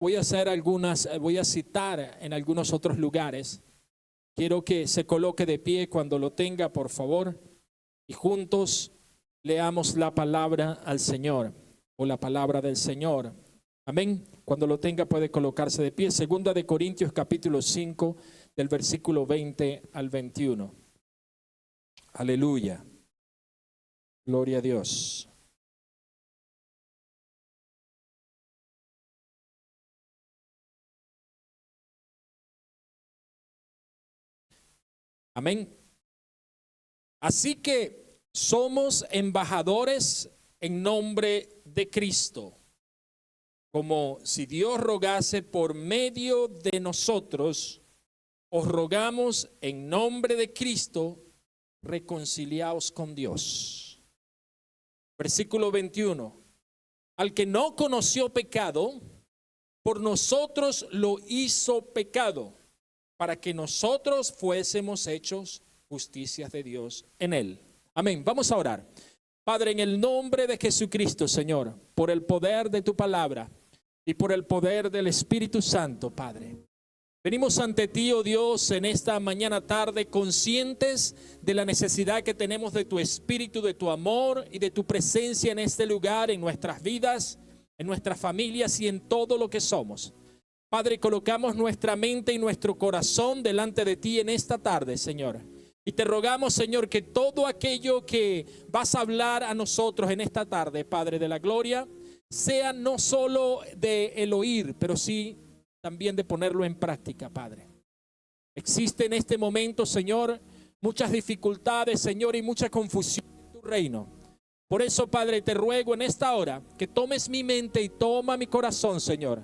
voy a citar en algunos otros lugares. Quiero que se coloque de pie cuando lo tenga, por favor, y juntos leamos la palabra al Señor o la palabra del Señor. Amén. Cuando lo tenga puede colocarse de pie. Segunda de Corintios capítulo 5 del versículo 20 al 21. Aleluya. Gloria a Dios. Amén. Así que somos embajadores en nombre de Cristo, como si Dios rogase por medio de nosotros. Os rogamos en nombre de Cristo, reconciliaos con Dios. Versículo 21. Al que no conoció pecado, por nosotros lo hizo pecado, para que nosotros fuésemos hechos justicias de Dios en él. Amén. Vamos a orar. Padre, en el nombre de Jesucristo, Señor, por el poder de tu palabra y por el poder del Espíritu Santo, Padre, venimos ante ti, oh Dios, en esta mañana tarde, conscientes de la necesidad que tenemos de tu Espíritu, de tu amor y de tu presencia en este lugar, en nuestras vidas, en nuestras familias y en todo lo que somos. Padre, colocamos nuestra mente y nuestro corazón delante de ti en esta tarde, Señor. Y te rogamos, Señor, que todo aquello que vas a hablar a nosotros en esta tarde, Padre de la gloria, sea no solo de el oír, pero sí también de ponerlo en práctica, Padre. Existe en este momento, Señor, muchas dificultades, Señor, y mucha confusión en tu reino. Por eso, Padre, te ruego en esta hora que tomes mi mente y toma mi corazón, Señor.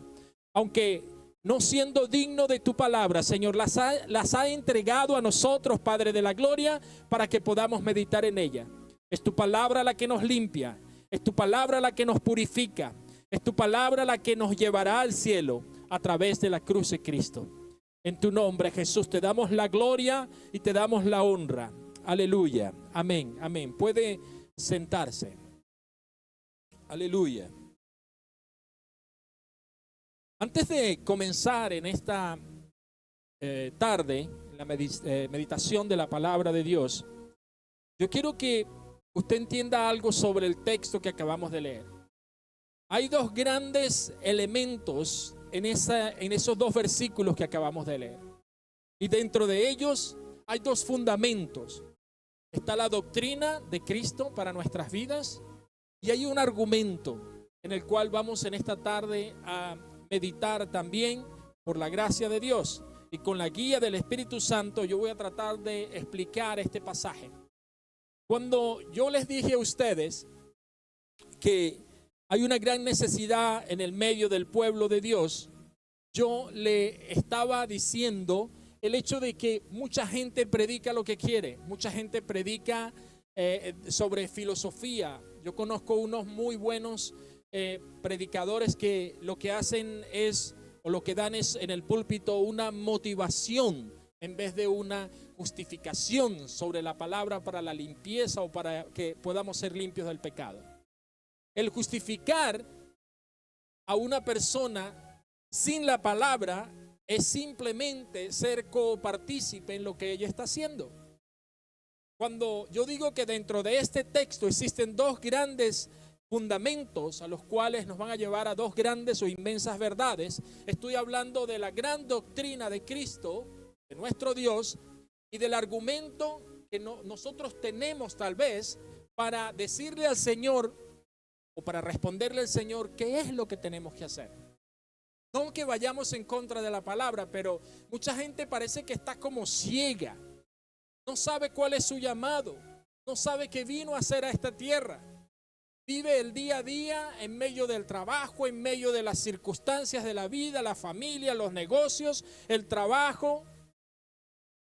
Aunque no siendo digno de tu palabra, Señor, las ha entregado a nosotros, Padre de la gloria, para que podamos meditar en ella. Es tu palabra la que nos limpia, es tu palabra la que nos purifica, es tu palabra la que nos llevará al cielo a través de la cruz de Cristo. En tu nombre, Jesús, te damos la gloria y te damos la honra. Aleluya. Amén. Amén. Puede sentarse. Aleluya. Antes de comenzar en esta tarde, en la meditación de la palabra de Dios, yo quiero que usted entienda algo sobre el texto que acabamos de leer. Hay dos grandes elementos en esos dos versículos que acabamos de leer. Y dentro de ellos hay dos fundamentos. Está la doctrina de Cristo para nuestras vidas y hay un argumento en el cual vamos en esta tarde a meditar también por la gracia de Dios. Y con la guía del Espíritu Santo yo voy a tratar de explicar este pasaje. Cuando yo les dije a ustedes que hay una gran necesidad en el medio del pueblo de Dios, yo le estaba diciendo el hecho de que mucha gente predica lo que quiere, mucha gente predica sobre filosofía. Yo conozco unos muy buenos predicadores que lo que hacen es, o lo que dan es en el púlpito una motivación en vez de una justificación sobre la palabra para la limpieza o para que podamos ser limpios del pecado. El justificar a una persona sin la palabra es simplemente ser copartícipe en lo que ella está haciendo. Cuando yo digo que dentro de este texto existen dos grandes fundamentos a los cuales nos van a llevar a dos grandes o inmensas verdades, estoy hablando de la gran doctrina de Cristo, de nuestro Dios, y del argumento que nosotros tenemos tal vez para decirle al Señor o para responderle al Señor qué es lo que tenemos que hacer. No que vayamos en contra de la palabra, pero mucha gente parece que está como ciega, no sabe cuál es su llamado, no sabe qué vino a hacer a esta tierra. Vive el día a día en medio del trabajo, en medio de las circunstancias de la vida, la familia, los negocios, el trabajo.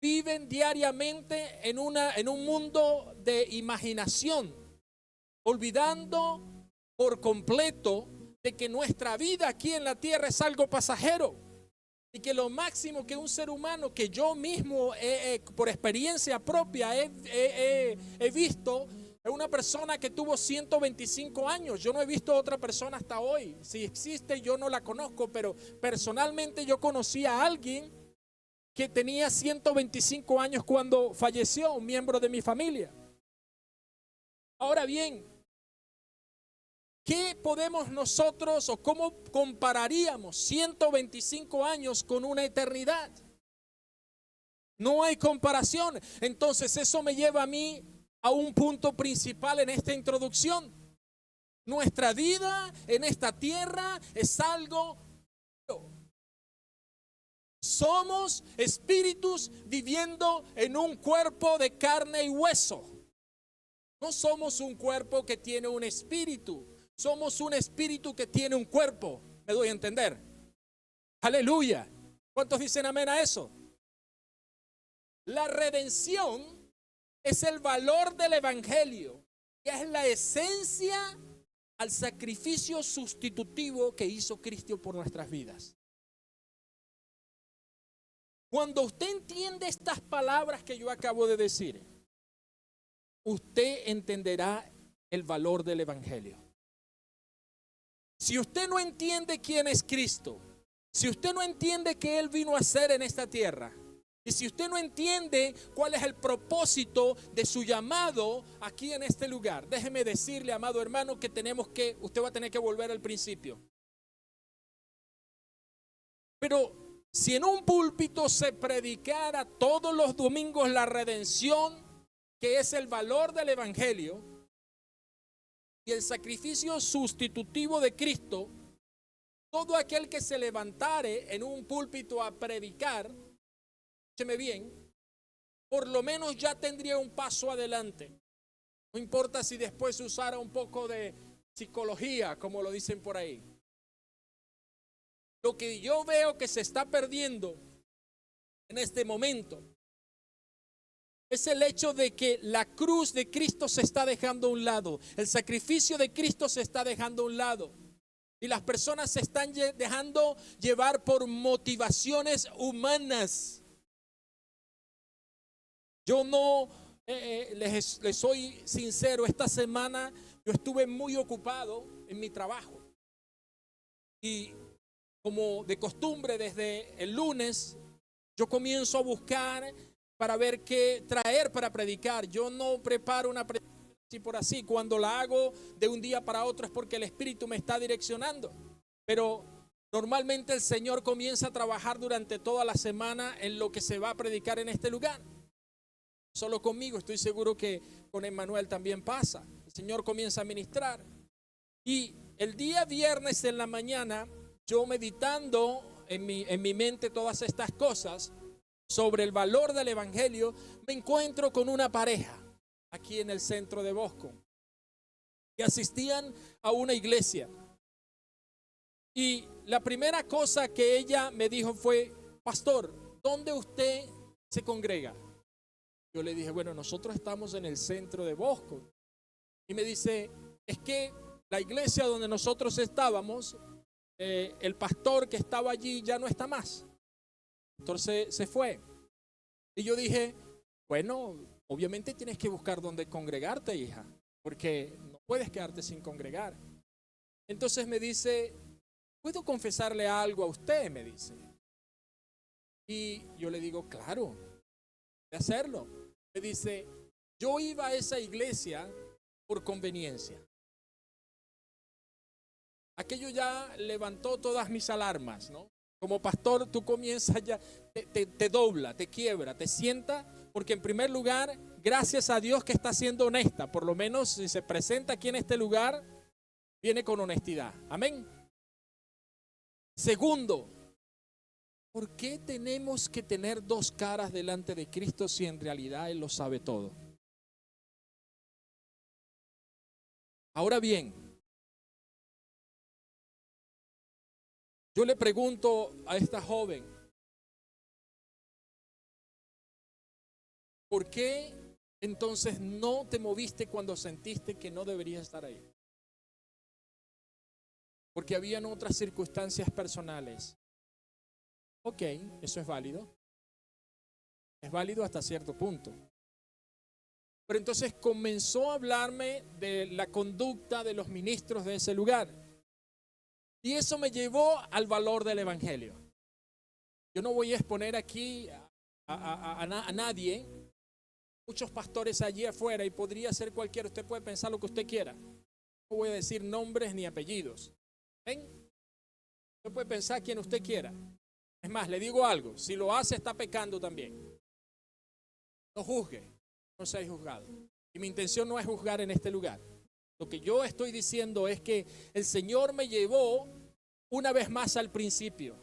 Viven diariamente en un mundo de imaginación, olvidando por completo de que nuestra vida aquí en la tierra es algo pasajero y que lo máximo que un ser humano, que yo mismo por experiencia propia he visto, Es una persona que tuvo 125 años. Yo no he visto otra persona hasta hoy. Si existe, yo no la conozco, pero personalmente yo conocí a alguien que tenía 125 años cuando falleció, un miembro de mi familia. Ahora bien, ¿qué podemos nosotros o cómo compararíamos 125 años con una eternidad? No hay comparación. Entonces eso me lleva a mí a un punto principal en esta introducción. Nuestra vida en esta tierra es algo. Somos espíritus viviendo en un cuerpo de carne y hueso. No somos un cuerpo que tiene un espíritu. Somos un espíritu que tiene un cuerpo. ¿Me doy a entender? Aleluya. ¿Cuántos dicen amén a eso? La redención es el valor del evangelio, que es la esencia al sacrificio sustitutivo que hizo Cristo por nuestras vidas. Cuando usted entiende estas palabras que yo acabo de decir, usted entenderá el valor del evangelio. Si usted no entiende quién es Cristo, si usted no entiende qué Él vino a hacer en esta tierra, y si usted no entiende cuál es el propósito de su llamado aquí en este lugar, déjeme decirle, amado hermano, que usted va a tener que volver al principio. Pero si en un púlpito se predicara todos los domingos la redención, que es el valor del evangelio, y el sacrificio sustitutivo de Cristo, todo aquel que se levantare en un púlpito a predicar, escúcheme bien, por lo menos ya tendría un paso adelante. No importa si después usara un poco de psicología, como lo dicen por ahí. Lo que yo veo que se está perdiendo en este momento es el hecho de que la cruz de Cristo se está dejando a un lado. El sacrificio de Cristo se está dejando a un lado. Y las personas se están dejando llevar por motivaciones humanas. Yo no, les soy sincero, esta semana yo estuve muy ocupado en mi trabajo. Y como de costumbre, desde el lunes, yo comienzo a buscar para ver qué traer para predicar. Yo no preparo una predicación así por así. Cuando la hago de un día para otro es porque el Espíritu me está direccionando. Pero normalmente el Señor comienza a trabajar durante toda la semana en lo que se va a predicar en este lugar. Solo conmigo, estoy seguro que con Emmanuel también pasa. El Señor comienza a ministrar. Y el día viernes en la mañana, yo meditando en mi mente todas estas cosas sobre el valor del evangelio, me encuentro con una pareja aquí en el centro de Bosco que asistían a una iglesia. Y la primera cosa que ella me dijo fue: pastor, ¿dónde usted se congrega? Yo le dije, bueno, nosotros estamos en el centro de Bosco. Y me dice, es que la iglesia donde nosotros estábamos, el pastor que estaba allí ya no está más. Entonces se fue. Y yo dije, bueno, obviamente tienes que buscar dónde congregarte, hija, porque no puedes quedarte sin congregar. Entonces me dice, ¿puedo confesarle algo a usted? Me dice. Y yo le digo, claro, de hacerlo. Me dice, yo iba a esa iglesia por conveniencia. Aquello ya levantó todas mis alarmas, ¿no? Como pastor tú comienzas ya, te dobla, te quiebra, te sienta, porque en primer lugar, gracias a Dios que está siendo honesta, por lo menos si se presenta aquí en este lugar, viene con honestidad. Amén. Segundo, ¿por qué tenemos que tener dos caras delante de Cristo si en realidad Él lo sabe todo? Ahora bien, yo le pregunto a esta joven, ¿por qué entonces no te moviste cuando sentiste que no deberías estar ahí? Porque habían otras circunstancias personales. Ok, eso es válido. Es válido hasta cierto punto. Pero entonces comenzó a hablarme de la conducta de los ministros de ese lugar. Y eso me llevó al valor del evangelio. Yo no voy a exponer aquí a nadie. Muchos pastores allí afuera, y podría ser cualquiera. Usted puede pensar lo que usted quiera. No voy a decir nombres ni apellidos. ¿Ven? Usted puede pensar quien usted quiera. Es más, le digo algo. Si lo hace, está pecando también. No juzgue. No sea juzgado. Y mi intención no es juzgar en este lugar. Lo que yo estoy diciendo es que el Señor me llevó una vez más al principio.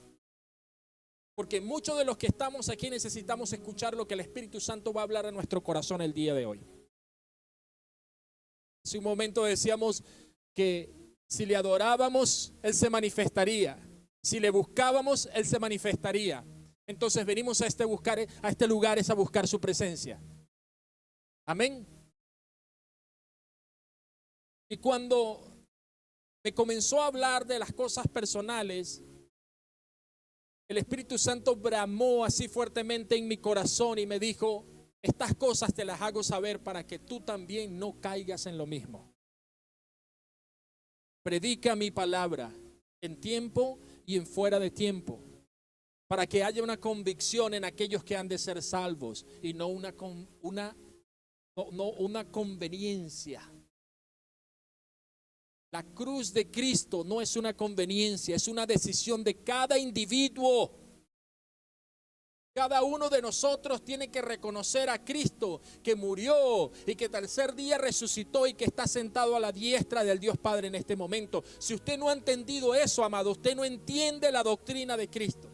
Porque muchos de los que estamos aquí necesitamos escuchar lo que el Espíritu Santo va a hablar a nuestro corazón el día de hoy. Hace un momento decíamos que si le adorábamos, Él se manifestaría. Si le buscábamos, Él se manifestaría. Entonces venimos a este lugar es a buscar su presencia. Amén. Y cuando me comenzó a hablar de las cosas personales, el Espíritu Santo bramó así fuertemente en mi corazón y me dijo: estas cosas te las hago saber para que tú también no caigas en lo mismo. Predica mi palabra en tiempo y en fuera de tiempo, para que haya una convicción en aquellos que han de ser salvos y no una conveniencia. La cruz de Cristo no es una conveniencia, es una decisión de cada individuo. Cada uno de nosotros tiene que reconocer a Cristo que murió y que tercer día resucitó y que está sentado a la diestra del Dios Padre en este momento. Si usted no ha entendido eso, amado, usted no entiende la doctrina de Cristo.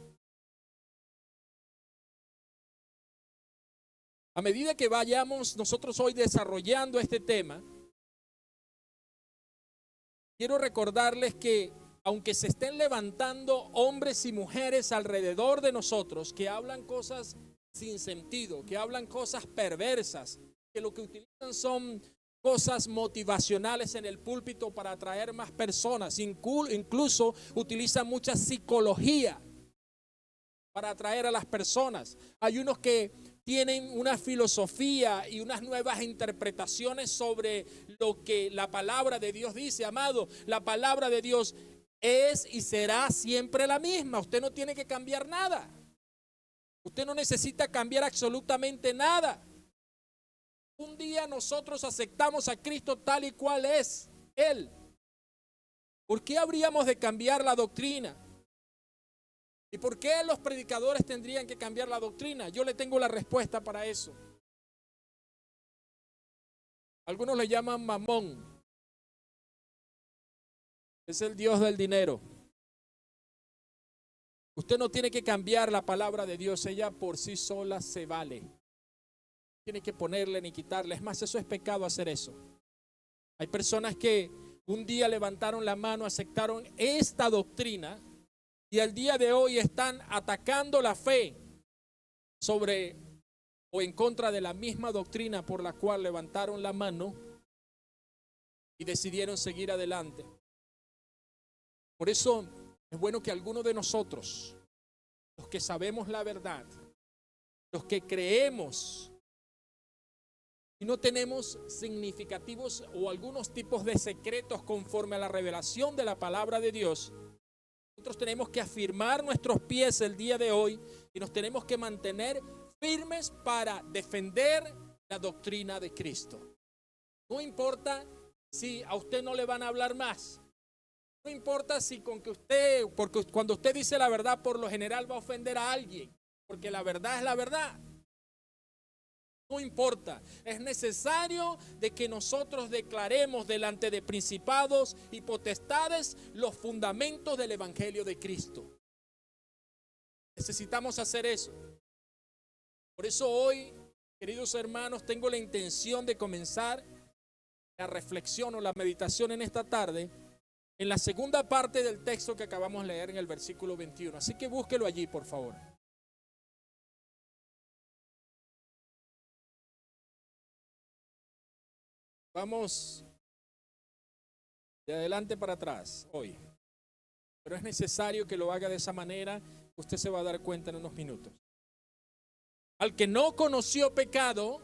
A medida que vayamos nosotros hoy desarrollando este tema, quiero recordarles que aunque se estén levantando hombres y mujeres alrededor de nosotros que hablan cosas sin sentido, que hablan cosas perversas, que lo que utilizan son cosas motivacionales en el púlpito para atraer más personas, incluso utilizan mucha psicología para atraer a las personas. Hay unos que tienen una filosofía y unas nuevas interpretaciones sobre lo que la palabra de Dios dice. Amado, la palabra de Dios es y será siempre la misma. Usted no tiene que cambiar nada. Usted no necesita cambiar absolutamente nada. Un día nosotros aceptamos a Cristo tal y cual es Él. ¿Por qué habríamos de cambiar la doctrina? ¿Y por qué los predicadores tendrían que cambiar la doctrina? Yo le tengo la respuesta para eso. Algunos le llaman Mamón. Es el Dios del dinero. Usted no tiene que cambiar la palabra de Dios. Ella por sí sola se vale. No tiene que ponerle ni quitarle. Es más, eso es pecado hacer eso. Hay personas que un día levantaron la mano, aceptaron esta doctrina y al día de hoy están atacando la fe sobre o en contra de la misma doctrina por la cual levantaron la mano y decidieron seguir adelante. Por eso es bueno que algunos de nosotros, los que sabemos la verdad, los que creemos y no tenemos significativos o algunos tipos de secretos conforme a la revelación de la palabra de Dios, nosotros tenemos que afirmar nuestros pies el día de hoy y nos tenemos que mantener firmes para defender la doctrina de Cristo. No importa si a usted no le van a hablar más. No importa si porque cuando usted dice la verdad, por lo general va a ofender a alguien, porque la verdad es la verdad. No importa, es necesario de que nosotros declaremos delante de principados y potestades los fundamentos del Evangelio de Cristo. Necesitamos hacer eso. Por eso hoy, queridos hermanos, tengo la intención de comenzar la reflexión o la meditación en esta tarde en la segunda parte del texto que acabamos de leer en el versículo 21. Así que búsquelo allí, por favor. Vamos de adelante para atrás hoy. Pero es necesario que lo haga de esa manera. Usted se va a dar cuenta en unos minutos. Al que no conoció pecado,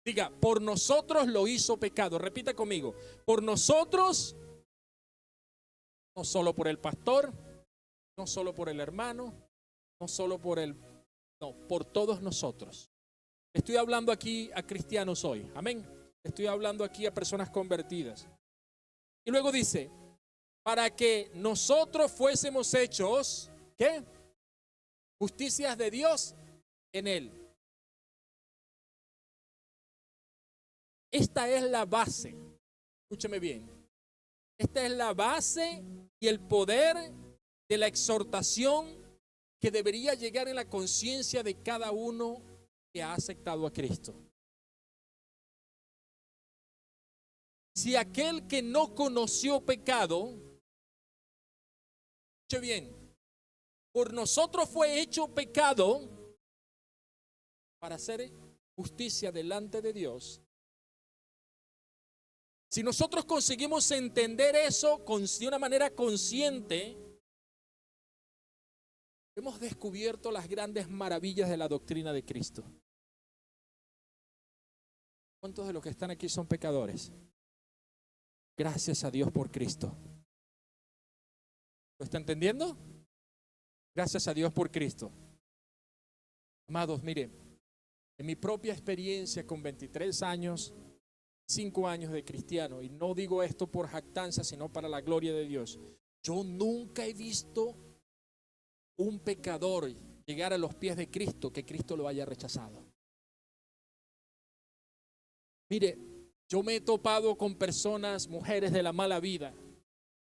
Diga, por nosotros lo hizo pecado. Repita conmigo, por nosotros, no solo por el pastor, no solo por el hermano, no solo por por todos nosotros. Estoy hablando aquí a cristianos hoy, amén. Estoy hablando aquí a personas convertidas. Y luego dice, para que nosotros fuésemos hechos, ¿qué? Justicias de Dios en él. Esta es la base, escúcheme bien, esta es la base y el poder de la exhortación que debería llegar en la conciencia de cada uno que ha aceptado a Cristo. Si aquel que no conoció pecado, escuche bien, por nosotros fue hecho pecado para hacer justicia delante de Dios. Si nosotros conseguimos entender eso de una manera consciente, hemos descubierto las grandes maravillas de la doctrina de Cristo. ¿Cuántos de los que están aquí son pecadores? Gracias a Dios por Cristo. ¿Lo está entendiendo? Gracias a Dios por Cristo. Amados, miren, en mi propia experiencia con 23 años, 5 años de cristiano, y no digo esto por jactancia, sino para la gloria de Dios, yo nunca he visto un pecador llegar a los pies de Cristo que Cristo lo haya rechazado. Mire, yo me he topado con personas, mujeres de la mala vida.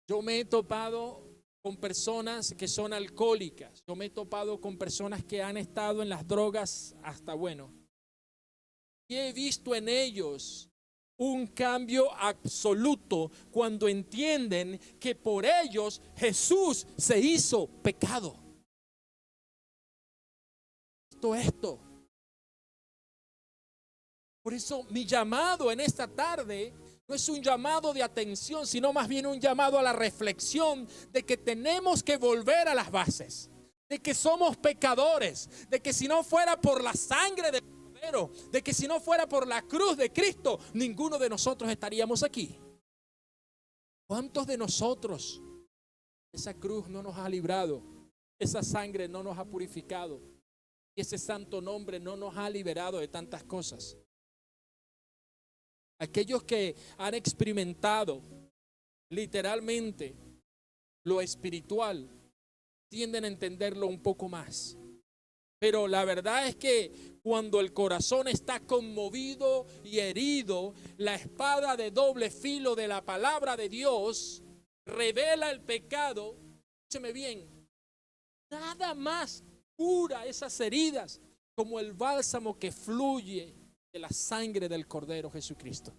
Yo me he topado con personas que son alcohólicas. Yo me he topado con personas que han estado en las drogas hasta y he visto en ellos un cambio absoluto cuando entienden que por ellos Jesús se hizo pecado. Esto. Por eso mi llamado en esta tarde no es un llamado de atención, sino más bien un llamado a la reflexión de que tenemos que volver a las bases, de que somos pecadores, de que si no fuera por la sangre del Cordero, de que si no fuera por la cruz de Cristo, ninguno de nosotros estaríamos aquí. ¿Cuántos de nosotros esa cruz no nos ha librado? Esa sangre no nos ha purificado. Y ese santo nombre no nos ha liberado de tantas cosas. Aquellos que han experimentado literalmente lo espiritual tienden a entenderlo un poco más. Pero la verdad es que cuando el corazón está conmovido y herido, la espada de doble filo de la palabra de Dios revela el pecado. Escúcheme bien, nada más cura esas heridas como el bálsamo que fluye de la sangre del Cordero Jesucristo.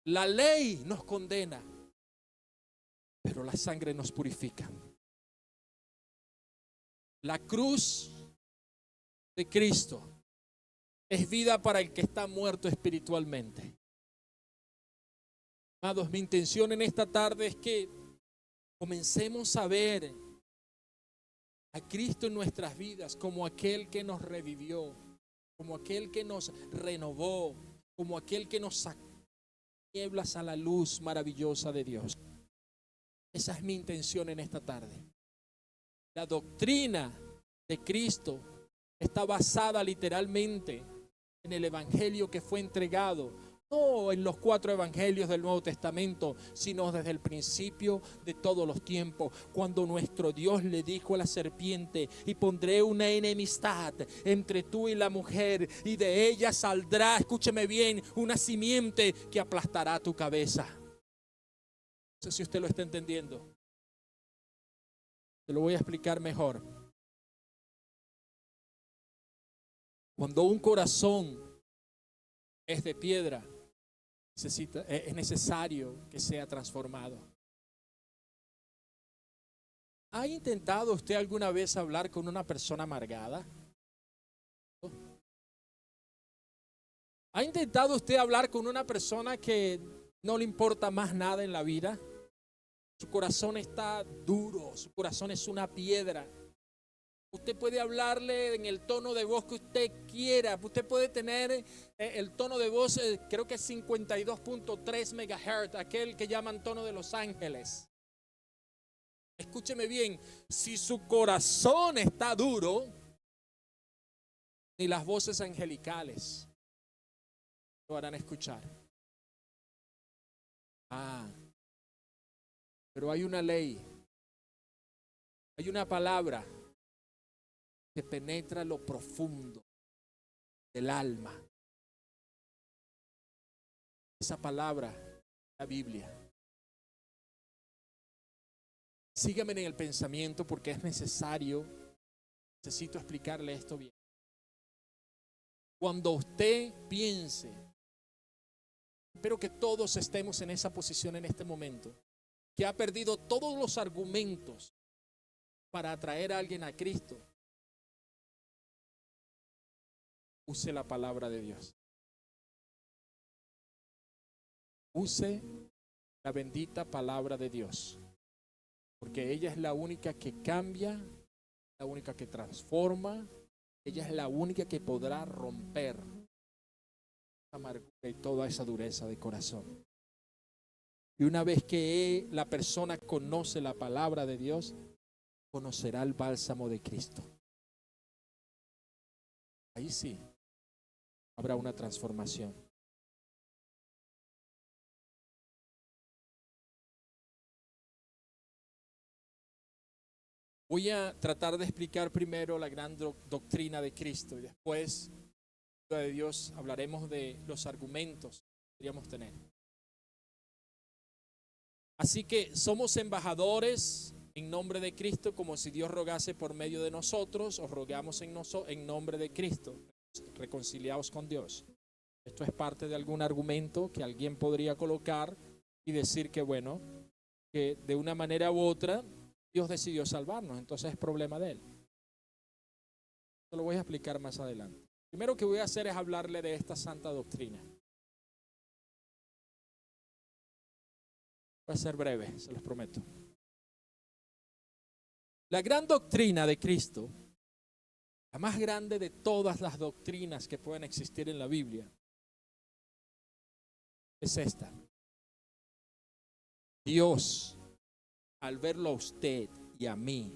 La ley nos condena, pero la sangre nos purifica. La cruz de Cristo es vida para el que está muerto espiritualmente. Amados, mi intención en esta tarde es que comencemos a ver a Cristo en nuestras vidas como aquel que nos revivió, como aquel que nos renovó, como aquel que nos sacó nieblas a la luz maravillosa de Dios. Esa es mi intención en esta tarde. La doctrina de Cristo está basada literalmente en el evangelio que fue entregado, no en los 4 evangelios del Nuevo Testamento, sino desde el principio de todos los tiempos, cuando nuestro Dios le dijo a la serpiente: y pondré una enemistad entre tú y la mujer, y de ella saldrá, escúcheme bien, una simiente que aplastará tu cabeza. No sé si usted lo está entendiendo. Te lo voy a explicar mejor. Cuando un corazón es de piedra, es necesario que sea transformado. ¿Ha intentado usted alguna vez hablar con una persona amargada? ¿Ha intentado usted hablar con una persona que no le importa más nada en la vida? Su corazón está duro, su corazón es una piedra. Usted puede hablarle en el tono de voz que usted quiera. Usted puede tener el tono de voz, creo que es 52.3 megahertz, aquel que llaman tono de Los Ángeles. Escúcheme bien, si su corazón está duro, ni las voces angelicales lo harán escuchar. Pero hay una ley, hay una palabra que penetra lo profundo del alma. Esa palabra, la Biblia. Sígame en el pensamiento porque es necesario, necesito explicarle esto bien. Cuando usted piense, espero que todos estemos en esa posición en este momento, que ha perdido todos los argumentos para atraer a alguien a Cristo, use la palabra de Dios. Use la bendita palabra de Dios, porque ella es la única que cambia, la única que transforma, ella es la única que podrá romper esa amargura y toda esa dureza de corazón. Y una vez que la persona conoce la palabra de Dios, conocerá el bálsamo de Cristo. Ahí sí habrá una transformación. Voy a tratar de explicar primero la gran doctrina de Cristo y después, de Dios, hablaremos de los argumentos que podríamos tener. Así que somos embajadores en nombre de Cristo, como si Dios rogase por medio de nosotros, os rogamos en nombre de Cristo, reconciliados con Dios. Esto es parte de algún argumento que alguien podría colocar y decir que bueno, que de una manera u otra Dios decidió salvarnos, entonces es problema de Él. Esto lo voy a explicar más adelante. Primero que voy a hacer es hablarle de esta santa doctrina. Voy a ser breve, se los prometo. La gran doctrina de Cristo, la más grande de todas las doctrinas que pueden existir en la Biblia, es esta. Dios, al verlo a usted y a mí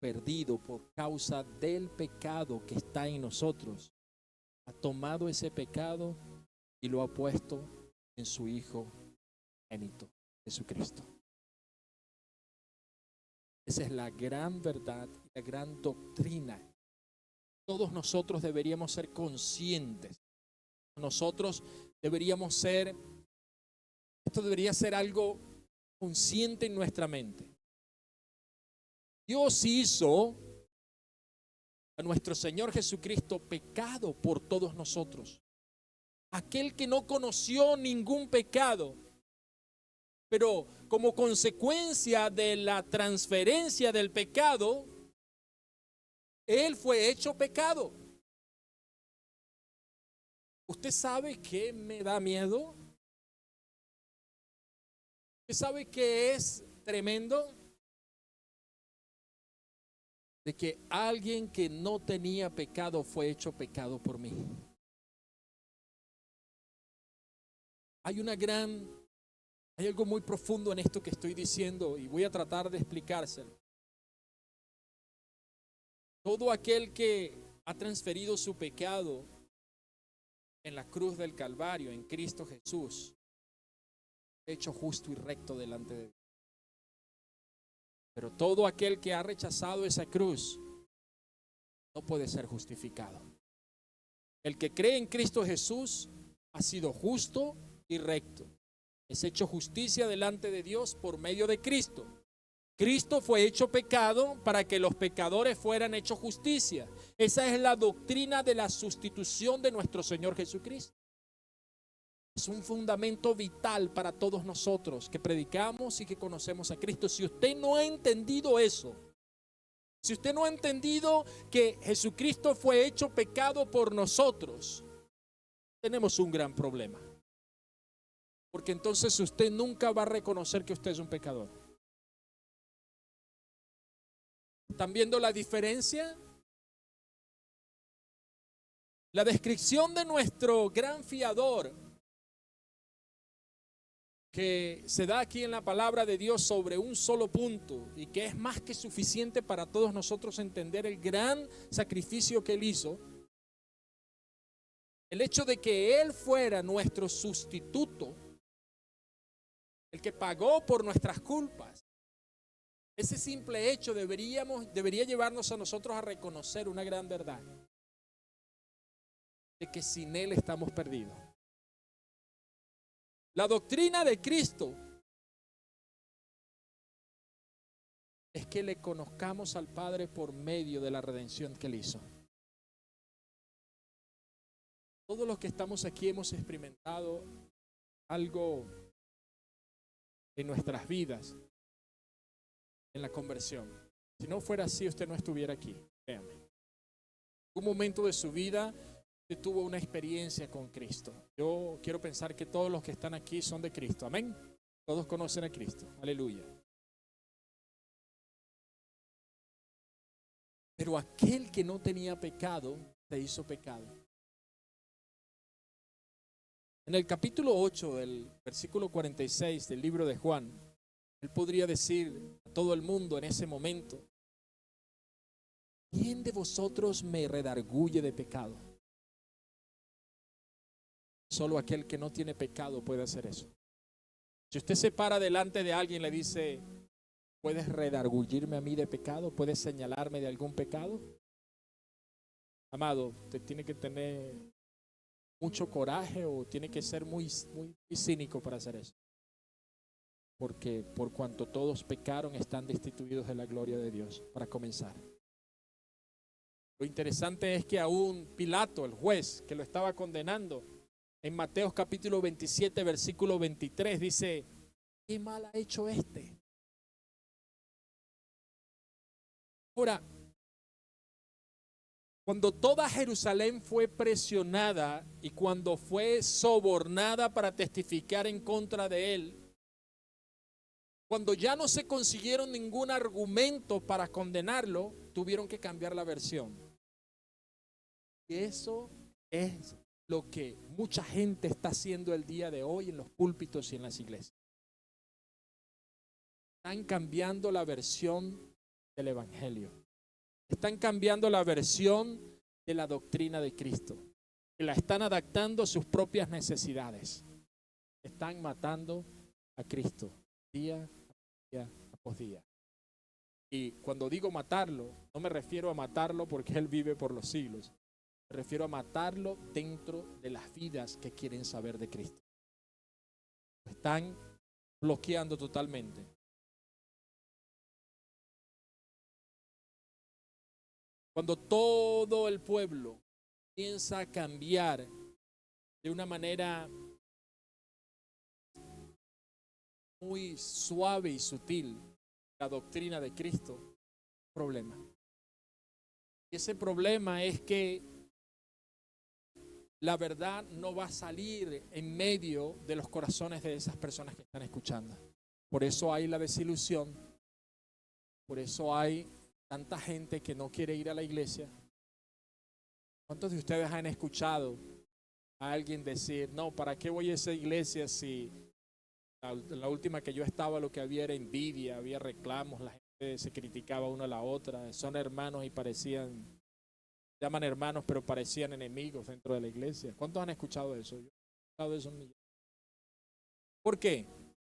perdido por causa del pecado que está en nosotros, ha tomado ese pecado y lo ha puesto en su Hijo unigénito, Jesucristo. Esa es la gran verdad, la gran doctrina. Todos nosotros deberíamos ser conscientes. Nosotros deberíamos ser, esto debería ser algo consciente en nuestra mente. Dios hizo a nuestro Señor Jesucristo pecado por todos nosotros. Aquel que no conoció ningún pecado, pero como consecuencia de la transferencia del pecado, Él fue hecho pecado. ¿Usted sabe qué me da miedo? ¿Usted sabe qué es tremendo? De que alguien que no tenía pecado fue hecho pecado por mí. Hay algo muy profundo en esto que estoy diciendo y voy a tratar de explicárselo. Todo aquel que ha transferido su pecado en la cruz del Calvario, en Cristo Jesús, hecho justo y recto delante de Dios. Pero todo aquel que ha rechazado esa cruz no puede ser justificado. El que cree en Cristo Jesús ha sido justo y recto. Es hecho justicia delante de Dios por medio de Cristo. Cristo fue hecho pecado para que los pecadores fueran hechos justicia. Esa es la doctrina de la sustitución de nuestro Señor Jesucristo. Es un fundamento vital para todos nosotros que predicamos y que conocemos a Cristo. Si usted no ha entendido eso, si usted no ha entendido que Jesucristo fue hecho pecado por nosotros, tenemos un gran problema. Porque entonces usted nunca va a reconocer que usted es un pecador. ¿Están viendo la diferencia? La descripción de nuestro gran fiador que se da aquí en la palabra de Dios sobre un solo punto y que es más que suficiente para todos nosotros entender el gran sacrificio que Él hizo. El hecho de que Él fuera nuestro sustituto, el que pagó por nuestras culpas. Ese simple hecho debería llevarnos a nosotros a reconocer una gran verdad, de que sin Él estamos perdidos. La doctrina de Cristo es que le conozcamos al Padre por medio de la redención que Él hizo. Todos los que estamos aquí hemos experimentado algo en nuestras vidas, en la conversión. Si no fuera así, usted no estuviera aquí. Véame. En un momento de su vida, usted tuvo una experiencia con Cristo. Yo quiero pensar que todos los que están aquí son de Cristo. Amén. Todos conocen a Cristo. Aleluya. Pero aquel que no tenía pecado, se hizo pecado. En el capítulo 8 del versículo 46 del libro de Juan, él podría decir a todo el mundo en ese momento: ¿quién de vosotros me redarguye de pecado? Solo aquel que no tiene pecado puede hacer eso. Si usted se para delante de alguien y le dice: ¿puedes redarguirme a mí de pecado? ¿Puedes señalarme de algún pecado? Amado, usted tiene que tener mucho coraje o tiene que ser muy cínico para hacer eso. Porque por cuanto todos pecaron, están destituidos de la gloria de Dios, para comenzar. Lo interesante es que aún Pilato, el juez que lo estaba condenando, en Mateo capítulo 27, versículo 23, dice: ¿qué mal ha hecho este? Ahora, cuando toda Jerusalén fue presionada y cuando fue sobornada para testificar en contra de él, cuando ya no se consiguieron ningún argumento para condenarlo, tuvieron que cambiar la versión. Y eso es lo que mucha gente está haciendo el día de hoy en los púlpitos y en las iglesias. Están cambiando la versión del evangelio. Están cambiando la versión de la doctrina de Cristo. Y la están adaptando a sus propias necesidades. Están matando a Cristo día a día. Y cuando digo matarlo, no me refiero a matarlo porque Él vive por los siglos. Me refiero a matarlo dentro de las vidas que quieren saber de Cristo. Lo están bloqueando totalmente. Cuando todo el pueblo piensa cambiar de una manera muy suave y sutil la doctrina de Cristo, problema. Y ese problema es que la verdad no va a salir en medio de los corazones de esas personas que están escuchando. Por eso hay la desilusión, por eso hay tanta gente que no quiere ir a la iglesia. ¿Cuántos de ustedes han escuchado a alguien decir: no, ¿para qué voy a esa iglesia si la última que yo estaba lo que había era envidia, había reclamos, la gente se criticaba una a la otra, son hermanos y parecían, llaman hermanos pero parecían enemigos dentro de la iglesia? ¿Cuántos han escuchado eso? Yo he escuchado eso. ¿Por qué?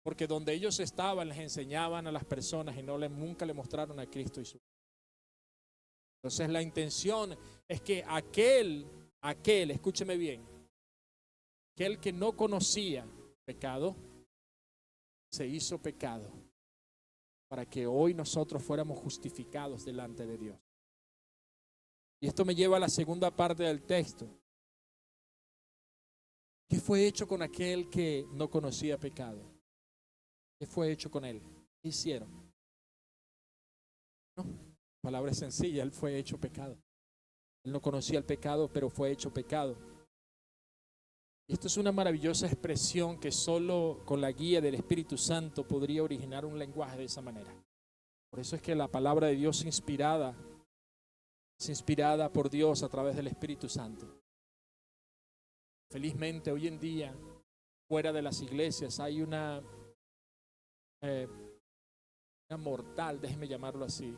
Porque donde ellos estaban les enseñaban a las personas y nunca le mostraron a Cristo y su. Entonces la intención es que aquel, escúcheme bien, aquel que no conocía pecado, se hizo pecado para que hoy nosotros fuéramos justificados delante de Dios. Y esto me lleva a la segunda parte del texto. ¿Qué fue hecho con aquel que no conocía pecado? ¿Qué fue hecho con él? ¿Qué hicieron? No, palabra sencilla, él fue hecho pecado. Él no conocía el pecado, pero fue hecho pecado. Esto es una maravillosa expresión que solo con la guía del Espíritu Santo podría originar un lenguaje de esa manera. Por eso es que la palabra de Dios es inspirada por Dios a través del Espíritu Santo. Felizmente hoy en día, fuera de las iglesias, hay una mortal, déjeme llamarlo así,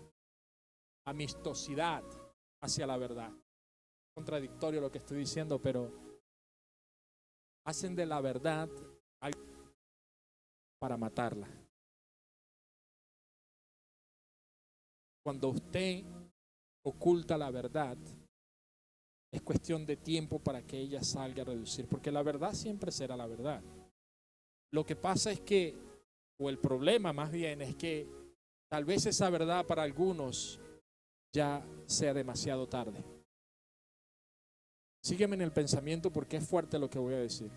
amistosidad hacia la verdad. Contradictorio lo que estoy diciendo, pero hacen de la verdad algo para matarla. Cuando usted oculta la verdad, es cuestión de tiempo para que ella salga a reducir, porque la verdad siempre será la verdad. Lo que pasa es que, o el problema más bien, es que tal vez esa verdad para algunos ya sea demasiado tarde. Sígueme en el pensamiento porque es fuerte lo que voy a decir.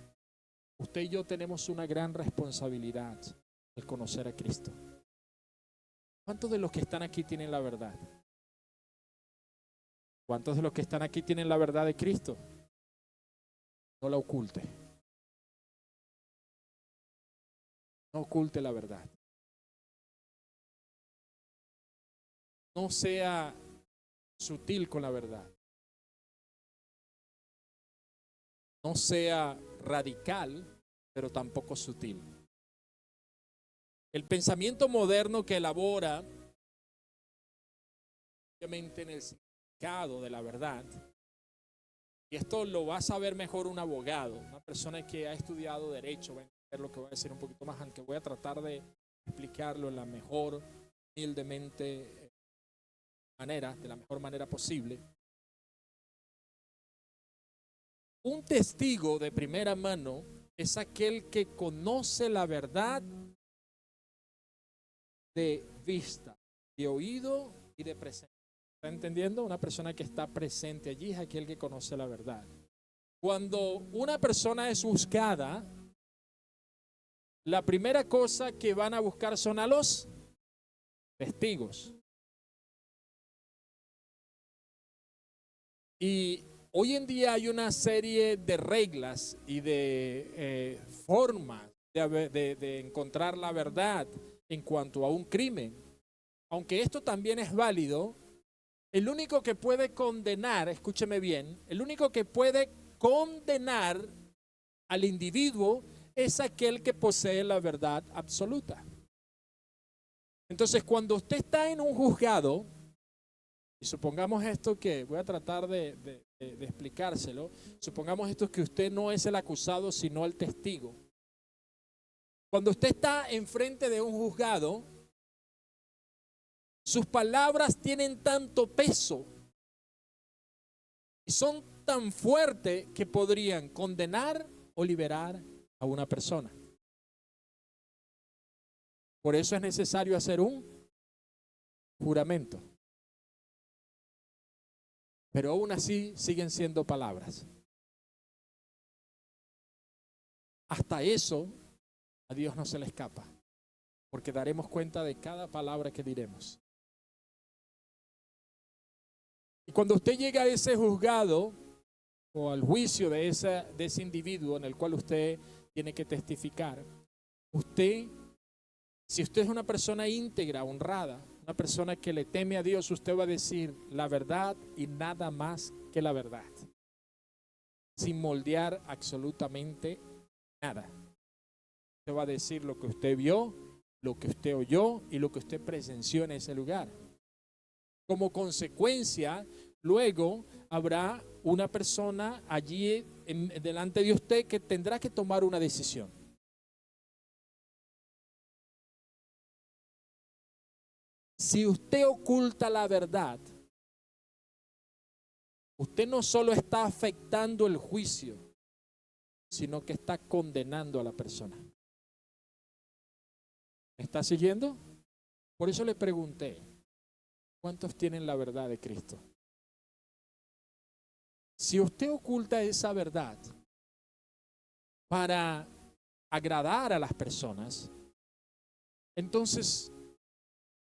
Usted y yo tenemos una gran responsabilidad al conocer a Cristo. ¿Cuántos de los que están aquí tienen la verdad? ¿Cuántos de los que están aquí tienen la verdad de Cristo? No la oculte. No oculte la verdad. No sea sutil con la verdad. No sea radical, pero tampoco sutil. El pensamiento moderno que elabora, obviamente en el significado de la verdad, y esto lo va a saber mejor un abogado, una persona que ha estudiado derecho, va a entender lo que voy a decir un poquito más, aunque voy a tratar de explicarlo en la mejor, humildemente manera, de la mejor manera posible. Un testigo de primera mano es aquel que conoce la verdad de vista, de oído y de presencia. ¿Está entendiendo? Una persona que está presente allí es aquel que conoce la verdad. Cuando una persona es juzgada, la primera cosa que van a buscar son a los testigos. Y hoy en día hay una serie de reglas y de formas de encontrar la verdad en cuanto a un crimen. Aunque esto también es válido, el único que puede condenar, escúcheme bien, el único que puede condenar al individuo es aquel que posee la verdad absoluta. Entonces, cuando usted está en un juzgado, y supongamos esto que voy a tratar de explicárselo, supongamos esto que usted no es el acusado, sino el testigo. Cuando usted está enfrente de un juzgado, sus palabras tienen tanto peso y son tan fuertes que podrían condenar o liberar a una persona. Por eso es necesario hacer un juramento. Pero aún así siguen siendo palabras. Hasta eso a Dios no se le escapa, porque daremos cuenta de cada palabra que diremos. Y cuando usted llega a ese juzgado o al juicio de ese individuo en el cual usted tiene que testificar, si usted es una persona íntegra, honrada, una persona que le teme a Dios, usted va a decir la verdad y nada más que la verdad, sin moldear absolutamente nada. Usted va a decir lo que usted vio, lo que usted oyó y lo que usted presenció en ese lugar. Como consecuencia, luego habrá una persona allí delante de usted que tendrá que tomar una decisión. Si usted oculta la verdad, usted no solo está afectando el juicio, sino que está condenando a la persona. ¿Me está siguiendo? Por eso le pregunté, ¿cuántos tienen la verdad de Cristo? Si usted oculta esa verdad para agradar a las personas, entonces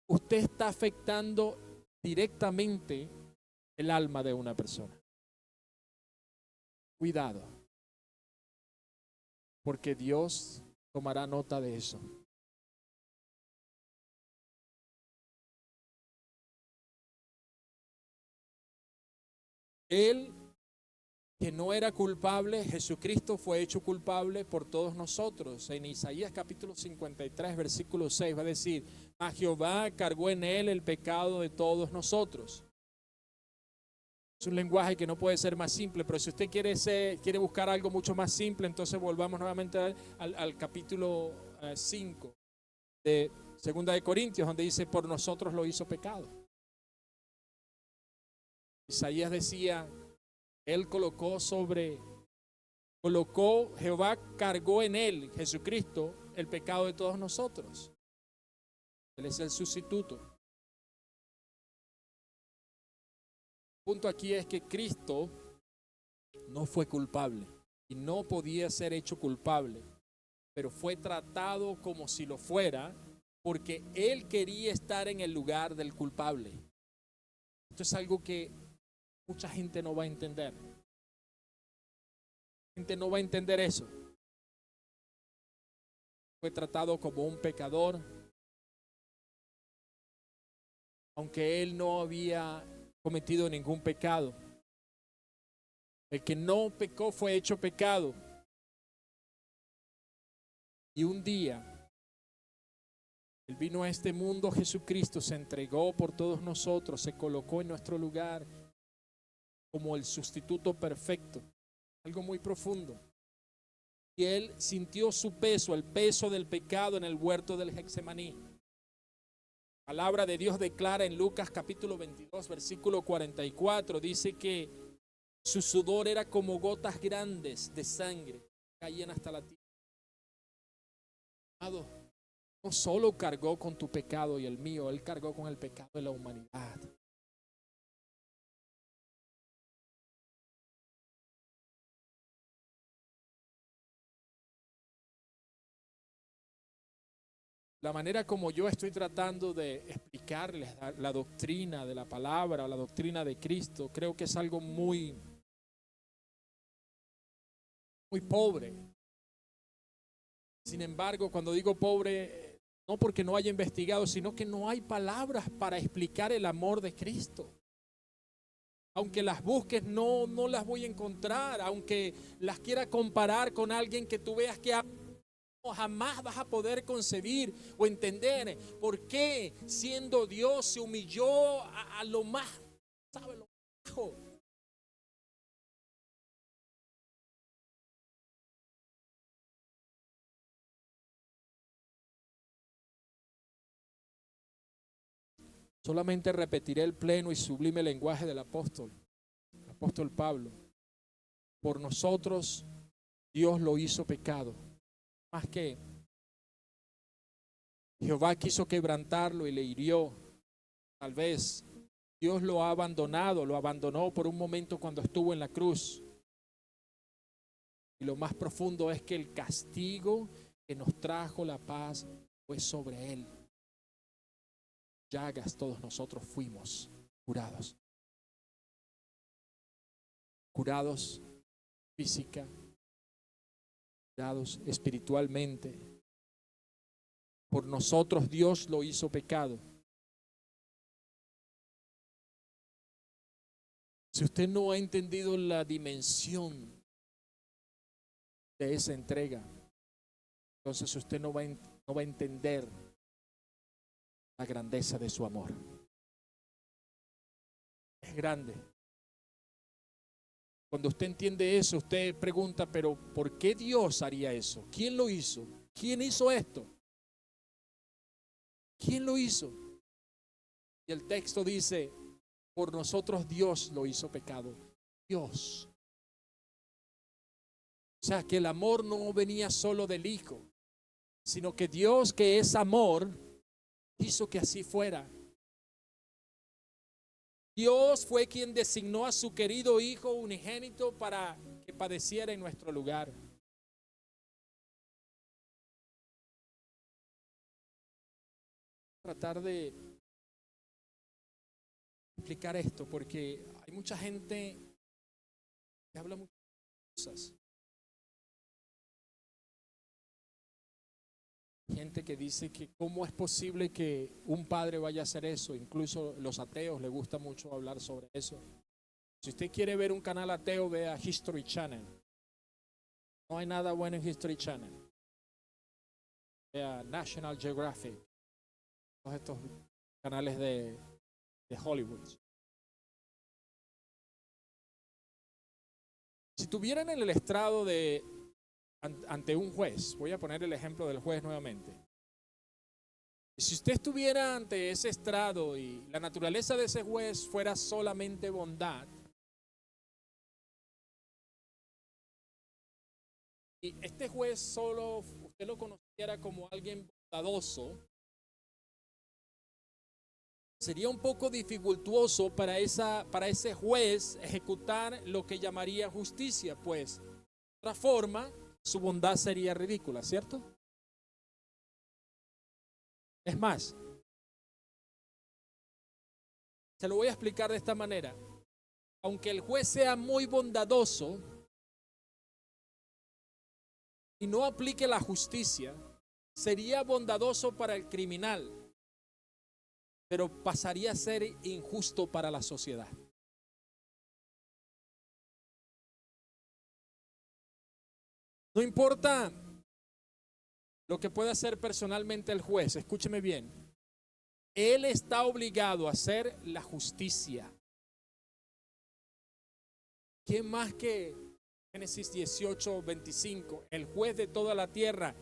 usted está afectando directamente el alma de una persona. Cuidado, porque Dios tomará nota de eso. Él, que no era culpable, Jesucristo fue hecho culpable por todos nosotros. En Isaías capítulo 53, versículo 6 va a decir: a Jehová cargó en él el pecado de todos nosotros. Es un lenguaje que no puede ser más simple, pero si usted quiere buscar algo mucho más simple, entonces volvamos nuevamente al capítulo 5 de Segunda de Corintios, donde dice: por nosotros lo hizo pecado. Isaías decía: él Jehová cargó en él, Jesucristo, el pecado de todos nosotros. Él es el sustituto. El punto aquí es que Cristo no fue culpable y no podía ser hecho culpable, pero fue tratado como si lo fuera, porque él quería estar en el lugar del culpable. Esto es algo que mucha gente no va a entender. La gente no va a entender eso. Fue tratado como un pecador, aunque él no había cometido ningún pecado. El que no pecó fue hecho pecado. Y un día él vino a este mundo, Jesucristo se entregó por todos nosotros, se colocó en nuestro lugar como el sustituto perfecto, algo muy profundo. Y él sintió su peso, el peso del pecado en el huerto del Getsemaní. La palabra de Dios declara en Lucas capítulo 22, versículo 44, dice que su sudor era como gotas grandes de sangre que caían hasta la tierra. No solo cargó con tu pecado y el mío, él cargó con el pecado de la humanidad. La manera como yo estoy tratando de explicarles la doctrina de la palabra, la doctrina de Cristo, creo que es algo muy pobre. Sin embargo, cuando digo pobre, no porque no haya investigado, sino que no hay palabras para explicar el amor de Cristo. Aunque las busques, no las voy a encontrar. Aunque las quiera comparar con alguien que tú veas que jamás vas a poder concebir o entender por qué, siendo Dios, se humilló a lo más, ¿sabe? Lo bajo. Solamente repetiré el pleno y sublime lenguaje del apóstol Pablo. Por nosotros Dios lo hizo pecado. Más que Jehová quiso quebrantarlo y le hirió. Tal vez Dios lo abandonó por un momento cuando estuvo en la cruz. Y lo más profundo es que el castigo que nos trajo la paz fue sobre él. Llagas todos nosotros fuimos curados. Curados física, curados espiritualmente. Por nosotros Dios lo hizo pecado. Si usted no ha entendido la dimensión de esa entrega, entonces usted no va a entender la grandeza de su amor. Es grande. Cuando usted entiende eso, usted pregunta, pero ¿por qué Dios haría eso? ¿Quién lo hizo? ¿Quién hizo esto? ¿Quién lo hizo? Y el texto dice: por nosotros Dios lo hizo pecado. Dios. O sea, que el amor no venía solo del Hijo, sino que Dios, que es amor, hizo que así fuera. Dios fue quien designó a su querido Hijo unigénito para que padeciera en nuestro lugar. Tratar de explicar esto, porque hay mucha gente que habla muchas cosas. Gente que dice que cómo es posible que un padre vaya a hacer eso. Incluso los ateos les gusta mucho hablar sobre eso. Si usted quiere ver un canal ateo, vea History Channel. No hay nada bueno en History Channel. Vea National Geographic. Todos estos canales de Hollywood. Si estuvieran en el estrado ante un juez, voy a poner el ejemplo del juez nuevamente. Si usted estuviera ante ese estrado y la naturaleza de ese juez fuera solamente bondad, y este juez solo usted lo conociera como alguien bondadoso, sería un poco dificultuoso para ese juez ejecutar lo que llamaría justicia, pues de otra forma su bondad sería ridícula, ¿cierto? Es más, se lo voy a explicar de esta manera. Aunque el juez sea muy bondadoso y no aplique la justicia, sería bondadoso para el criminal, pero pasaría a ser injusto para la sociedad. No importa lo que pueda hacer personalmente el juez, escúcheme bien, él está obligado a hacer la justicia. ¿Quién más que Génesis 18:25? El juez de toda la tierra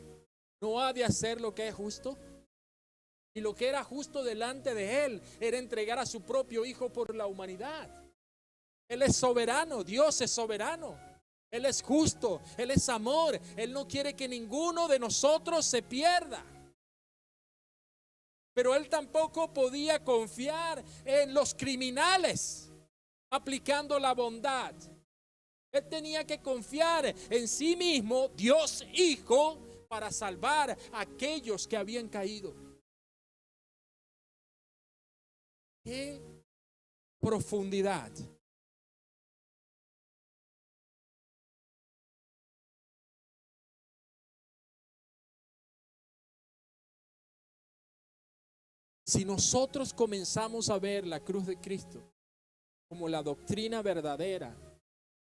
no ha de hacer lo que es justo. Y lo que era justo delante de él era entregar a su propio hijo por la humanidad. Él es soberano, Dios es soberano. Él es justo, Él es amor. Él no quiere que ninguno de nosotros se pierda. Pero Él tampoco podía confiar en los criminales aplicando la bondad. Él tenía que confiar en sí mismo, Dios Hijo, para salvar a aquellos que habían caído. ¡Qué profundidad! Si nosotros comenzamos a ver la cruz de Cristo como la doctrina verdadera,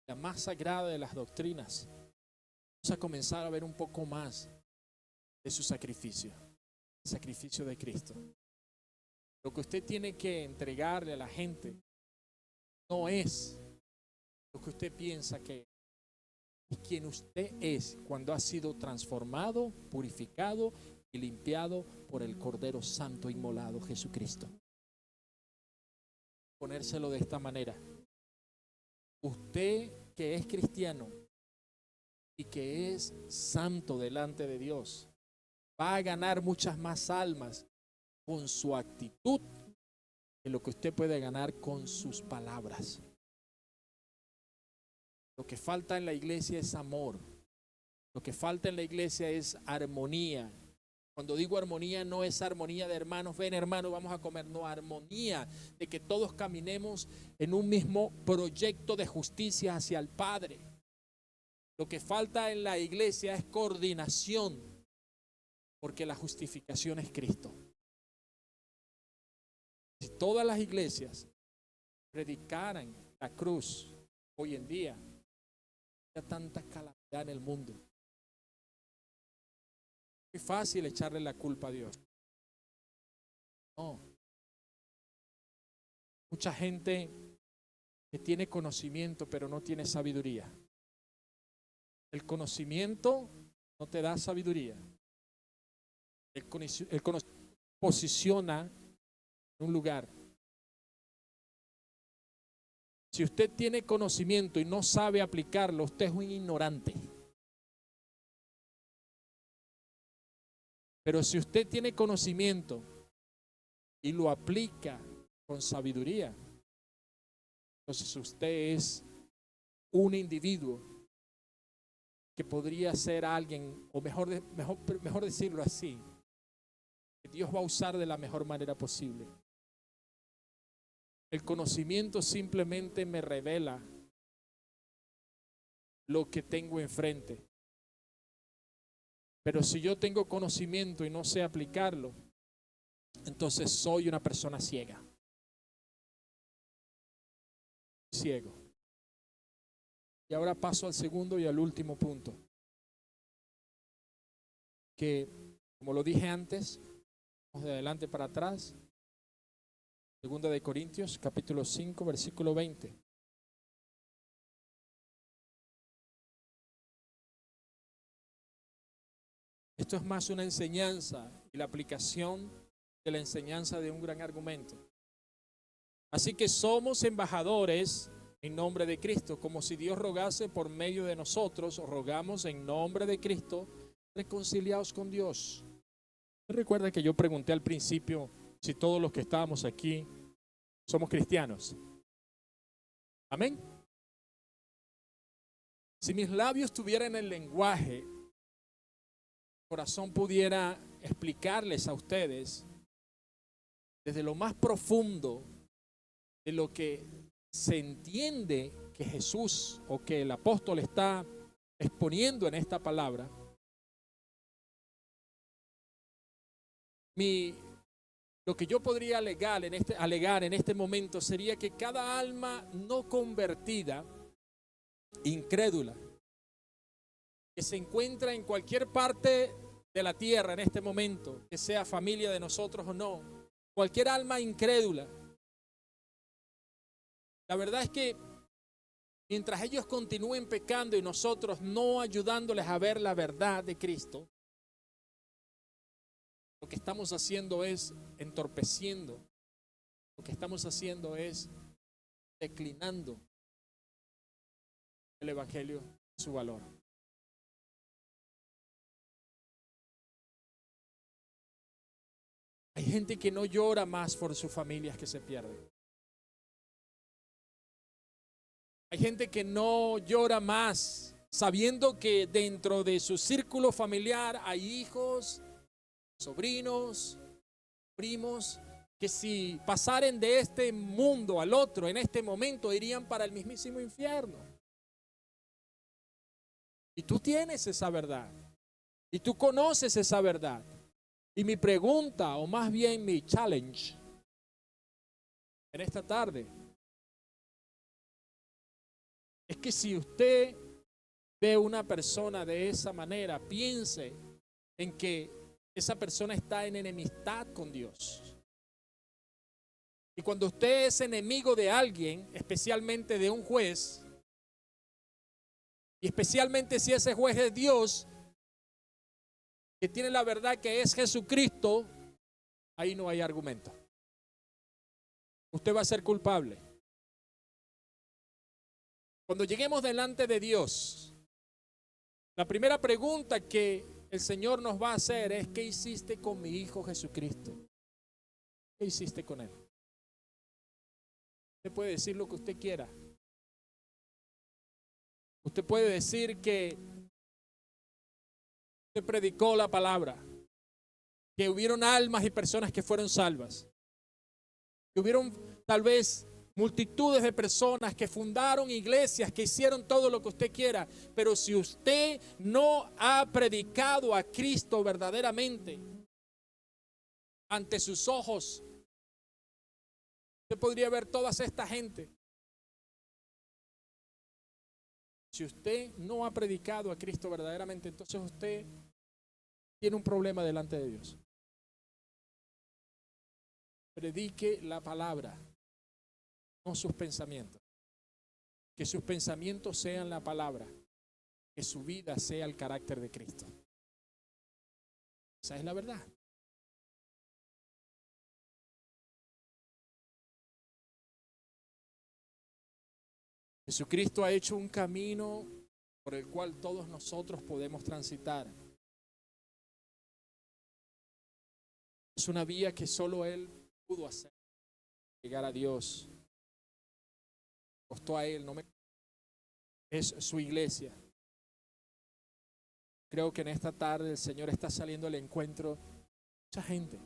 la más sagrada de las doctrinas, vamos a comenzar a ver un poco más de su sacrificio, el sacrificio de Cristo. Lo que usted tiene que entregarle a la gente no es lo que usted piensa que es, quien usted es cuando ha sido transformado, purificado y limpiado por el Cordero Santo inmolado, Jesucristo. Ponérselo de esta manera. Usted que es cristiano y que es santo delante de Dios, va a ganar muchas más almas con su actitud que lo que usted puede ganar con sus palabras. Lo que falta en la iglesia es amor. Lo que falta en la iglesia es armonía. Cuando digo armonía, no es armonía de hermanos, ven hermano, vamos a comer. No, armonía de que todos caminemos en un mismo proyecto de justicia hacia el Padre. Lo que falta en la iglesia es coordinación, porque la justificación es Cristo. Si todas las iglesias predicaran la cruz hoy en día, hay tanta calamidad en el mundo. Es fácil echarle la culpa a Dios. No. Mucha gente que tiene conocimiento pero no tiene sabiduría. El conocimiento no te da sabiduría. El conocimiento posiciona en un lugar. Si usted tiene conocimiento y no sabe aplicarlo, usted es un ignorante. Pero si usted tiene conocimiento y lo aplica con sabiduría, entonces usted es un individuo que podría ser alguien, o mejor decirlo así, que Dios va a usar de la mejor manera posible. El conocimiento simplemente me revela lo que tengo enfrente. Pero si yo tengo conocimiento y no sé aplicarlo, entonces soy una persona ciega. Ciego. Y ahora paso al segundo y al último punto. Que, como lo dije antes, vamos de adelante para atrás. Segunda de Corintios, capítulo 5, versículo 20. Esto es más una enseñanza y la aplicación de la enseñanza de un gran argumento. Así que somos embajadores en nombre de Cristo, como si Dios rogase por medio de nosotros, rogamos en nombre de Cristo, reconciliados con Dios. Recuerda que yo pregunté al principio si todos los que estábamos aquí somos cristianos. Amén. Si mis labios tuvieran el lenguaje, mi corazón pudiera explicarles a ustedes desde lo más profundo de lo que se entiende que Jesús o que el apóstol está exponiendo en esta palabra. Lo que yo podría alegar en este momento sería que cada alma no convertida, incrédula, que se encuentra en cualquier parte de la tierra en este momento, que sea familia de nosotros o no, cualquier alma incrédula, la verdad es que mientras ellos continúen pecando y nosotros no ayudándoles a ver la verdad de Cristo, lo que estamos haciendo es entorpeciendo, lo que estamos haciendo es declinando el evangelio, su valor. Hay gente que no llora más por sus familias que se pierden. Hay gente que no llora más sabiendo que dentro de su círculo familiar hay hijos, sobrinos, primos, que si pasaren de este mundo al otro en este momento irían para el mismísimo infierno. Y tú tienes esa verdad. Y tú conoces esa verdad. Y mi pregunta, o más bien mi challenge en esta tarde, es que si usted ve una persona de esa manera, piense en que esa persona está en enemistad con Dios. Y cuando usted es enemigo de alguien, especialmente de un juez, y especialmente si ese juez es Dios, que tiene la verdad que es Jesucristo, ahí no hay argumento. Usted va a ser culpable. Cuando lleguemos delante de Dios, la primera pregunta que el Señor nos va a hacer es: ¿qué hiciste con mi Hijo Jesucristo? ¿Qué hiciste con Él? Usted puede decir lo que usted quiera. Usted puede decir que usted predicó la palabra, que hubieron almas y personas que fueron salvas, que hubieron tal vez multitudes de personas que fundaron iglesias, que hicieron todo lo que usted quiera, pero si usted no ha predicado a Cristo verdaderamente ante sus ojos, usted podría ver toda esta gente. Si usted no ha predicado a Cristo verdaderamente, entonces usted tiene un problema delante de Dios. Predique la palabra, no sus pensamientos. Que sus pensamientos sean la palabra, que su vida sea el carácter de Cristo. Esa es la verdad. Jesucristo ha hecho un camino por el cual todos nosotros podemos transitar. Es una vía que solo Él pudo hacer. Llegar a Dios. Costó a Él, no me... Es su iglesia. Creo que en esta tarde el Señor está saliendo al encuentro de mucha gente.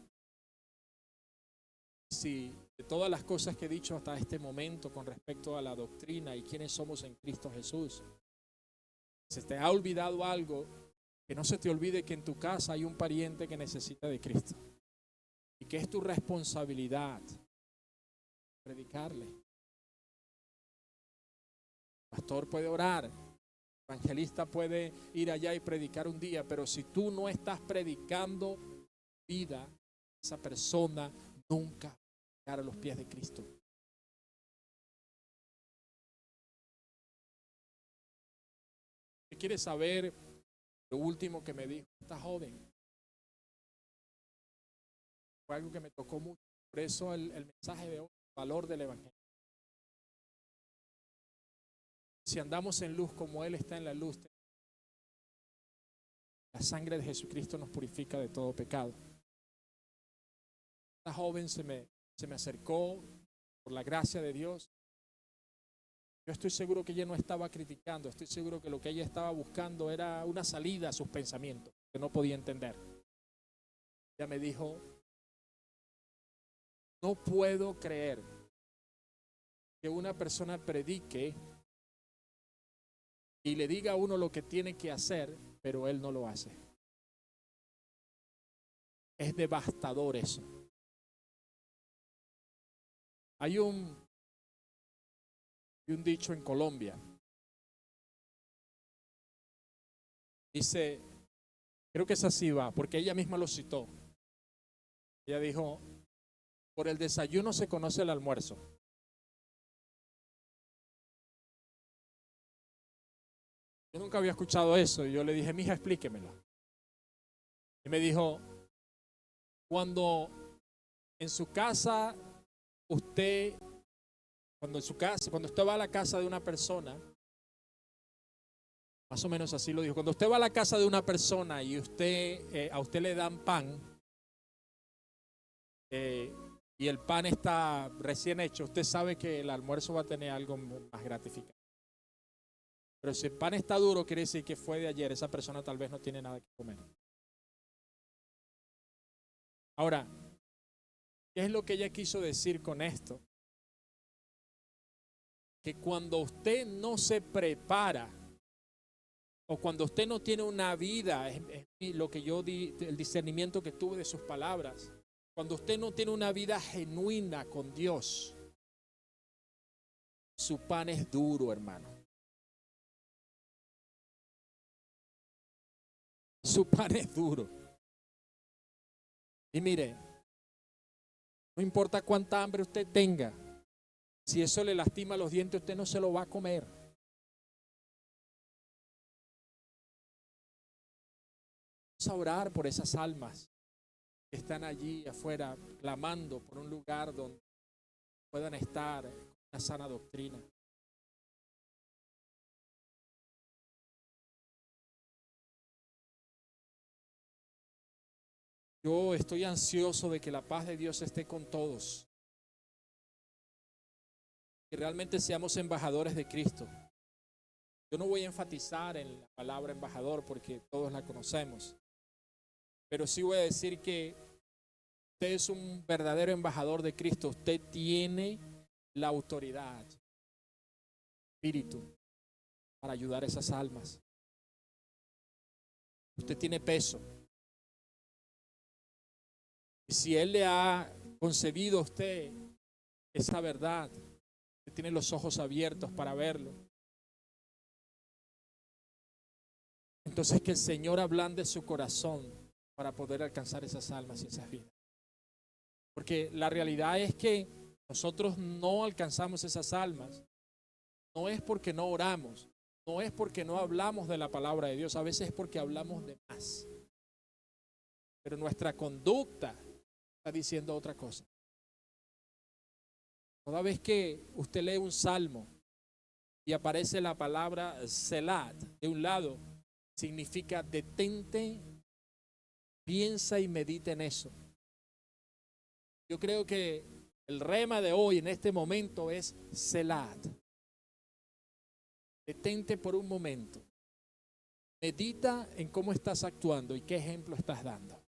Si de todas las cosas que he dicho hasta este momento con respecto a la doctrina y quiénes somos en Cristo Jesús, se te ha olvidado algo, que no se te olvide que en tu casa hay un pariente que necesita de Cristo y que es tu responsabilidad predicarle. pastor puede orar, el evangelista puede ir allá y predicar un día, pero si tú no estás predicando vida, esa persona nunca va a llegar a los pies de Cristo. ¿Qué quiere saber lo último que me dijo esta joven? Fue algo que me tocó mucho. Por eso el mensaje de hoy, el valor del evangelio. Si andamos en luz como Él está en la luz, la sangre de Jesucristo nos purifica de todo pecado. Esta joven se me acercó por la gracia de Dios. Yo estoy seguro que ella no estaba criticando, estoy seguro que lo que ella estaba buscando era una salida a sus pensamientos, que no podía entender. Ella me dijo, no puedo creer que una persona predique y le diga a uno lo que tiene que hacer, pero él no lo hace. Es devastador eso. Hay un dicho en Colombia. Dice, creo que es así va, porque ella misma lo citó. Ella dijo, por el desayuno se conoce el almuerzo. Yo nunca había escuchado eso y yo le dije, mija, explíquemelo. Y me dijo, cuando en su casa cuando usted va a la casa de una persona, más o menos así lo dijo, cuando usted va a la casa de una persona y a usted le dan pan, y el pan está recién hecho, usted sabe que el almuerzo va a tener algo más gratificante. Pero si el pan está duro, quiere decir que fue de ayer, esa persona tal vez no tiene nada que comer. Ahora, ¿qué es lo que ella quiso decir con esto? Que cuando usted no se prepara, o cuando usted no tiene una vida, es lo que yo di, el discernimiento que tuve de sus palabras, cuando usted no tiene una vida genuina con Dios, su pan es duro, hermano. Su pan es duro. Y mire, no importa cuánta hambre usted tenga, si eso le lastima los dientes, usted no se lo va a comer. Vamos a orar por esas almas que están allí afuera clamando por un lugar donde puedan estar con una sana doctrina. Yo estoy ansioso de que la paz de Dios esté con todos. Que realmente seamos embajadores de Cristo. Yo no voy a enfatizar en la palabra embajador porque todos la conocemos. Pero sí voy a decir que usted es un verdadero embajador de Cristo. Usted tiene la autoridad, espíritu, para ayudar a esas almas. Usted tiene peso. Y si Él le ha concedido a usted esa verdad, usted tiene los ojos abiertos para verlo. Entonces que el Señor ablande su corazón para poder alcanzar esas almas y esas vidas. Porque la realidad es que nosotros no alcanzamos esas almas. No es porque no oramos, no es porque no hablamos de la palabra de Dios, a veces es porque hablamos de más. Pero nuestra conducta está diciendo otra cosa. Toda vez que usted lee un salmo y aparece la palabra Selah de un lado, significa detente, piensa y medita en eso. Yo creo que el rema de hoy en este momento es Selah. Detente por un momento. Medita en cómo estás actuando y qué ejemplo estás dando.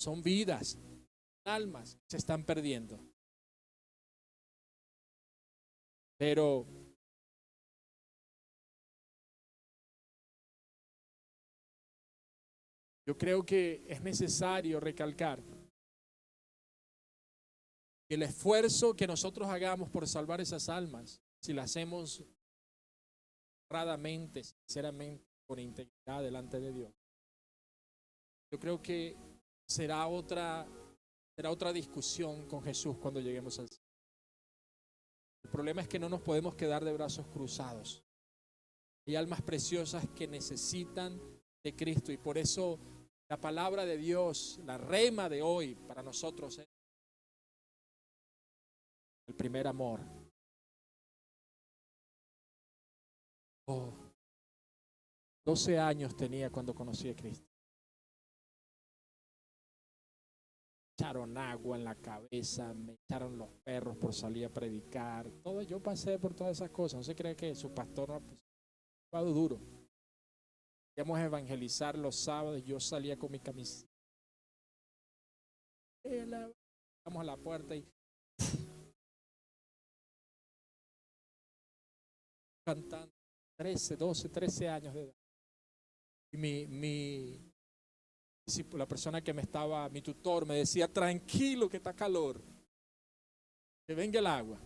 Son vidas, almas que se están perdiendo. Pero yo creo que es necesario recalcar que el esfuerzo que nosotros hagamos por salvar esas almas si la hacemos honradamente, sinceramente, con integridad delante de Dios, yo creo que será otra discusión con Jesús cuando lleguemos al cielo. El problema es que no nos podemos quedar de brazos cruzados. Hay almas preciosas que necesitan de Cristo, y por eso la palabra de Dios, la rema de hoy para nosotros es el primer amor. Oh, 12 años tenía cuando conocí a Cristo. Me echaron agua en la cabeza, me echaron los perros por salir a predicar. Todo, yo pasé por todas esas cosas. No se cree que su pastor no ha jugado duro. Íbamos a evangelizar los sábados, yo salía con mi camisa. Vamos a la puerta y cantando. 13, 12, 13 años de edad. Y la persona que mi tutor, me decía, tranquilo que está calor, que venga el agua.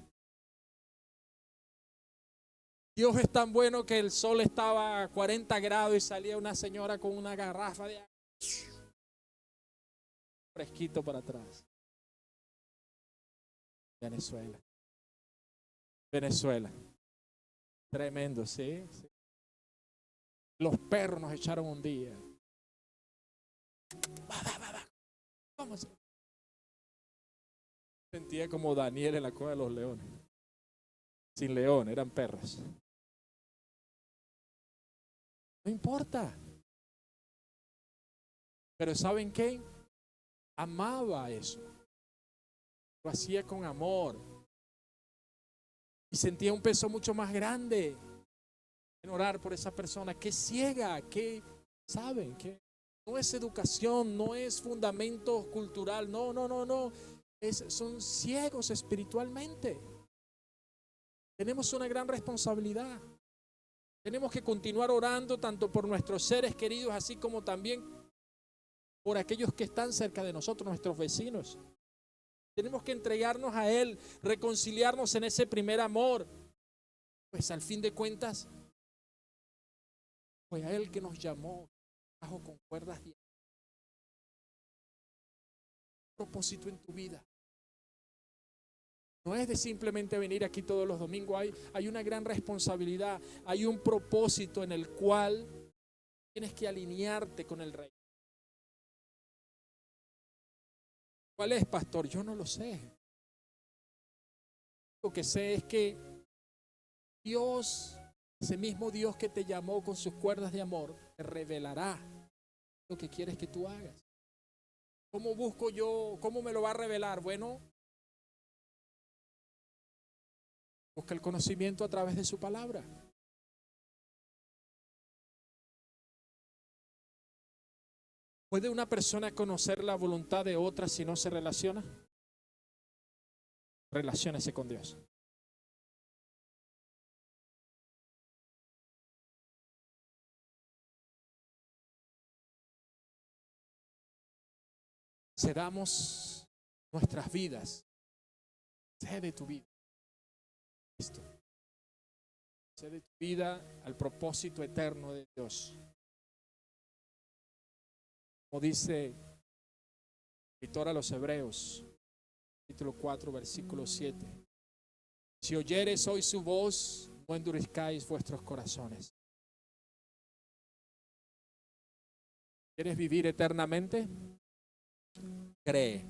Dios es tan bueno que el sol estaba a 40 grados y salía una señora con una garrafa de agua fresquito para atrás. Venezuela. Tremendo, sí. Los perros nos echaron un día. Vamos. Sentía como Daniel en la cueva de los leones. Sin león, eran perros. No importa. Pero ¿saben qué? Amaba eso. Lo hacía con amor. Y sentía un peso mucho más grande en orar por esa persona que es ciega, que saben que no es educación, no es fundamento cultural, no. Son ciegos espiritualmente. Tenemos una gran responsabilidad. Tenemos que continuar orando tanto por nuestros seres queridos, así como también por aquellos que están cerca de nosotros, nuestros vecinos. Tenemos que entregarnos a Él, reconciliarnos en ese primer amor. Pues al fin de cuentas, fue a Él que nos llamó, bajo con cuerdas de propósito en tu vida. No es de simplemente venir aquí todos los domingos, hay una gran responsabilidad, hay un propósito en el cual tienes que alinearte con el Rey. ¿Cuál es, pastor? Yo no lo sé. Lo que sé es que Dios, ese mismo Dios que te llamó con sus cuerdas de amor, te revelará lo que quieres que tú hagas. ¿Cómo busco yo? ¿Cómo me lo va a revelar? Bueno, busca el conocimiento a través de su palabra. ¿Puede una persona conocer la voluntad de otra si no se relaciona? Relaciónese con Dios. Cedamos nuestras vidas. Cede tu vida. Cede tu vida al propósito eterno de Dios. Como dice el escritor a los Hebreos, capítulo 4, versículo 7. Si oyereis hoy su voz, no endurezcáis vuestros corazones. ¿Quieres vivir eternamente? Cree.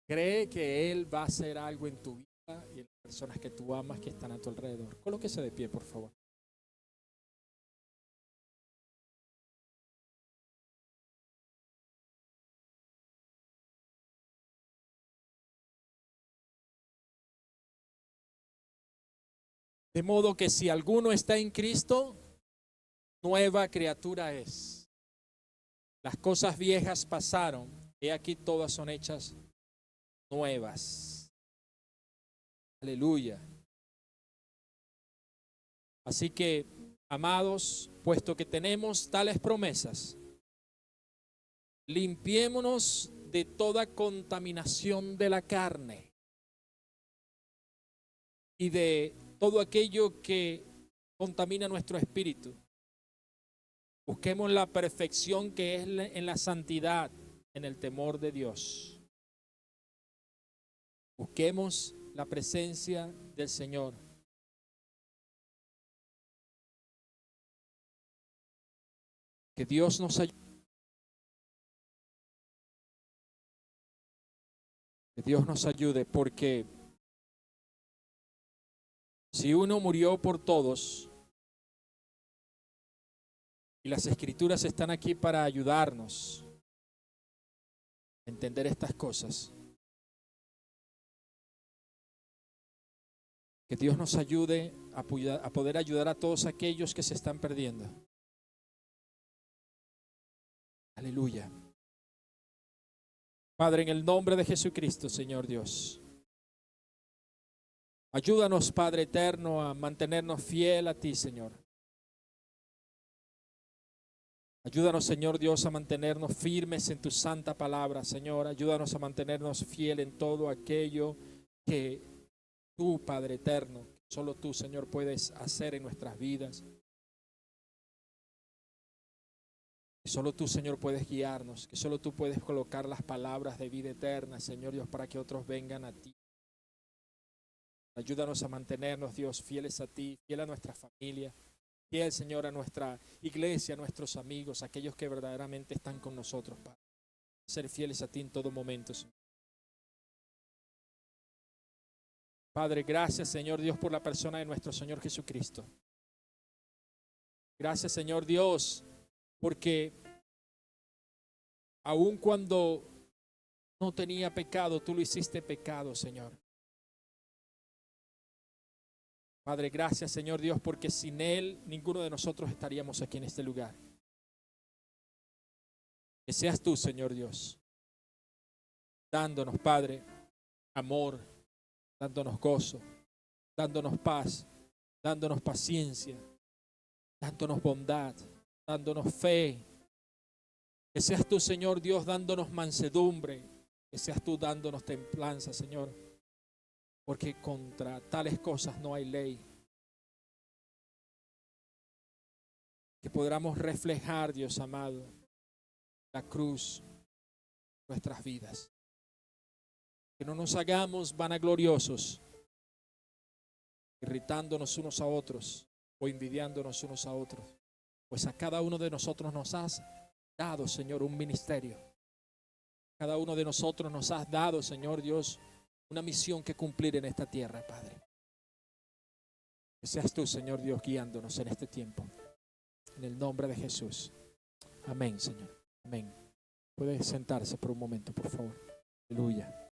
Cree que Él va a hacer algo en tu vida y en las personas que tú amas que están a tu alrededor. Colóquese de pie, por favor. De modo que si alguno está en Cristo, nueva criatura es. Las cosas viejas pasaron, y aquí todas son hechas nuevas. Aleluya. Así que, amados, puesto que tenemos tales promesas, limpiémonos de toda contaminación de la carne y de todo aquello que contamina nuestro espíritu. Busquemos la perfección que es en la santidad, en el temor de Dios. Busquemos la presencia del Señor. Que Dios nos ayude. Que Dios nos ayude, porque si uno murió por todos, y las Escrituras están aquí para ayudarnos a entender estas cosas, que Dios nos ayude a poder ayudar a todos aquellos que se están perdiendo. Aleluya. Padre, en el nombre de Jesucristo, Señor Dios, ayúdanos, Padre eterno, a mantenernos fiel a ti, Señor. Ayúdanos, Señor Dios, a mantenernos firmes en tu santa palabra, Señor. Ayúdanos a mantenernos fiel en todo aquello que tú, Padre eterno, solo tú, Señor, puedes hacer en nuestras vidas. Que solo tú, Señor, puedes guiarnos, que solo tú puedes colocar las palabras de vida eterna, Señor Dios, para que otros vengan a ti. Ayúdanos a mantenernos, Dios, fieles a ti, fiel a nuestra familia, fiel, Señor, a nuestra iglesia, a nuestros amigos, a aquellos que verdaderamente están con nosotros, Padre. Ser fieles a ti en todo momento, Señor. Padre, gracias, Señor Dios, por la persona de nuestro Señor Jesucristo. Gracias, Señor Dios, porque aun cuando no tenía pecado, tú lo hiciste pecado, Señor. Padre, gracias, Señor Dios, porque sin Él ninguno de nosotros estaríamos aquí en este lugar. Que seas tú, Señor Dios, dándonos, Padre, amor, dándonos gozo, dándonos paz, dándonos paciencia, dándonos bondad, dándonos fe. Que seas tú, Señor Dios, dándonos mansedumbre. Que seas tú dándonos templanza, Señor. Porque contra tales cosas no hay ley. Que podamos reflejar, Dios amado, la cruz en nuestras vidas. Que no nos hagamos vanagloriosos, irritándonos unos a otros o envidiándonos unos a otros. Pues a cada uno de nosotros nos has dado, Señor, un ministerio. Cada uno de nosotros nos has dado, Señor Dios, una misión que cumplir en esta tierra, Padre. Que seas tú, Señor Dios, guiándonos en este tiempo. En el nombre de Jesús. Amén, Señor. Amén. Puede sentarse por un momento, por favor. Aleluya.